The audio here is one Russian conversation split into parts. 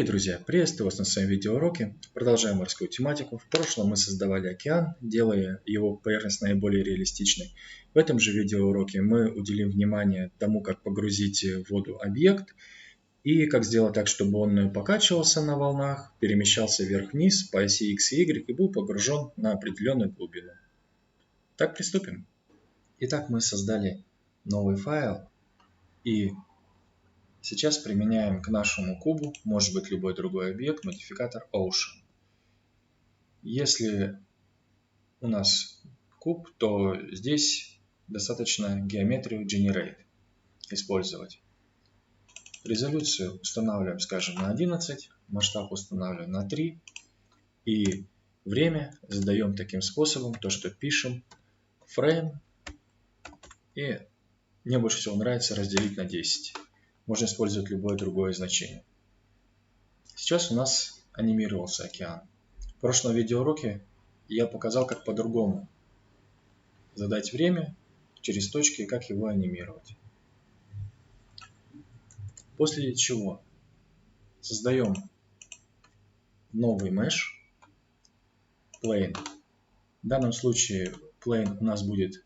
Привет, друзья! Приветствую вас на своем видеоуроке. Продолжаем морскую тематику. В прошлом мы создавали океан, делая его поверхность наиболее реалистичной. В этом же видеоуроке мы уделим внимание тому, как погрузить в воду объект и как сделать так, чтобы он покачивался на волнах, перемещался вверх-вниз по оси X и Y и был погружен на определенную глубину. Так, приступим. Итак, мы создали новый файл и сейчас применяем к нашему кубу, может быть любой другой объект, модификатор Ocean. Если у нас куб, то здесь достаточно геометрию Generate использовать. Резолюцию устанавливаем, скажем, на 11, масштаб устанавливаем на 3 и время задаем таким способом, то что пишем frame и мне больше всего нравится разделить на 10. Можно использовать любое другое значение. Сейчас у нас анимировался океан. В прошлом видеоуроке я показал, как по-другому задать время через точки и как его анимировать. После чего создаем новый mesh plane. В данном случае plane у нас будет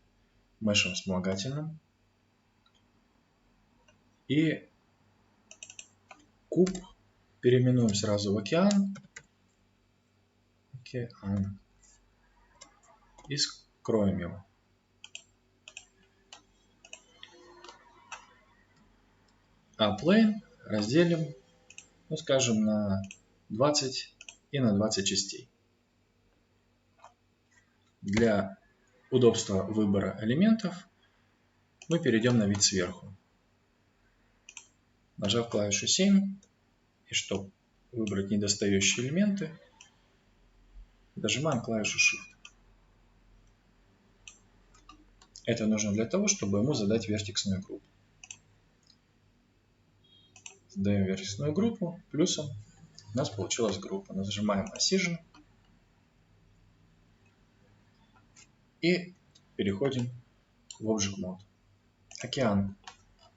мешем вспомогательным. И куб переименуем сразу в океан. И скроем его. А plane разделим, ну, скажем, на 20 и на 20 частей. Для удобства выбора элементов мы перейдем на вид сверху. Нажав клавишу 7, и чтобы выбрать недостающие элементы, нажимаем клавишу Shift. Это нужно для того, чтобы ему задать вертексную группу. Задаем вертексную группу, плюсом у нас получилась группа. Нажимаем Precision и переходим в Object Mode. Океан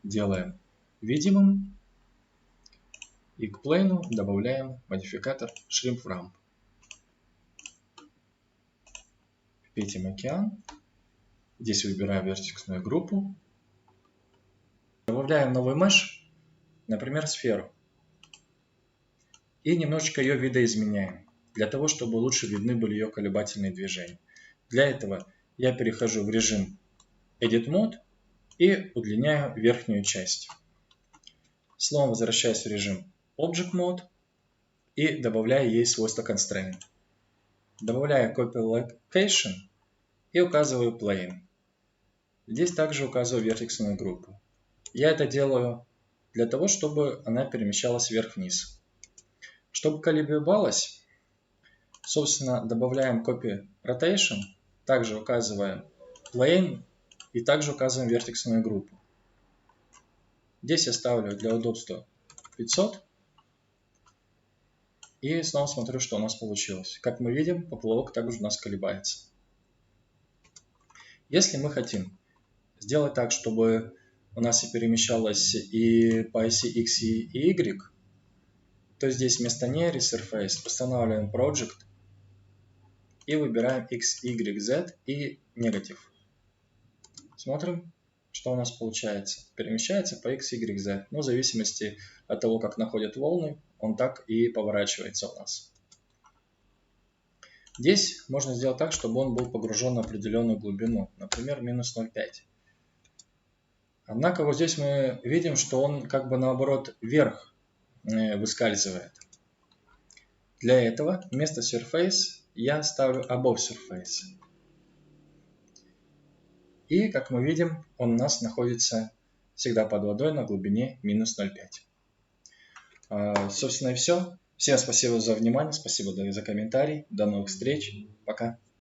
делаем видимым и к плейну добавляем модификатор Shrimp Ramp. Петим океан. Здесь выбираем вертексную группу. Добавляем новый mesh, например, сферу. И немножечко ее видоизменяем, для того, чтобы лучше видны были ее колебательные движения. Для этого я перехожу в режим Edit Mode и удлиняю верхнюю часть. Снова возвращаюсь в режим Object Mode и добавляю ей свойство Constraint. Добавляю Copy Location и указываю Plane. Здесь также указываю вертексную группу. Я это делаю для того, чтобы она перемещалась вверх-вниз. Чтобы колебалась, собственно, добавляем Copy Rotation, также указываем Plane и также указываем вертексную группу. Здесь я ставлю для удобства 500 и снова смотрю, что у нас получилось. Как мы видим, поплавок также у нас колебается. Если мы хотим сделать так, чтобы у нас и перемещалось и по оси X и Y, то здесь вместо Near Surface устанавливаем Project и выбираем X, Y, Z и негатив. Смотрим, что у нас получается. Перемещается по X, Y, Z. Но в зависимости от того, как находят волны, он так и поворачивается у нас. Здесь можно сделать так, чтобы он был погружен на определенную глубину, например, минус 0,5. Однако вот здесь мы видим, что он как бы наоборот вверх выскальзывает. Для этого вместо Surface я ставлю Above Surface. И, как мы видим, он у нас находится всегда под водой на глубине минус 0,5. Собственно и все. Всем спасибо за внимание, спасибо за комментарий. До новых встреч. Пока.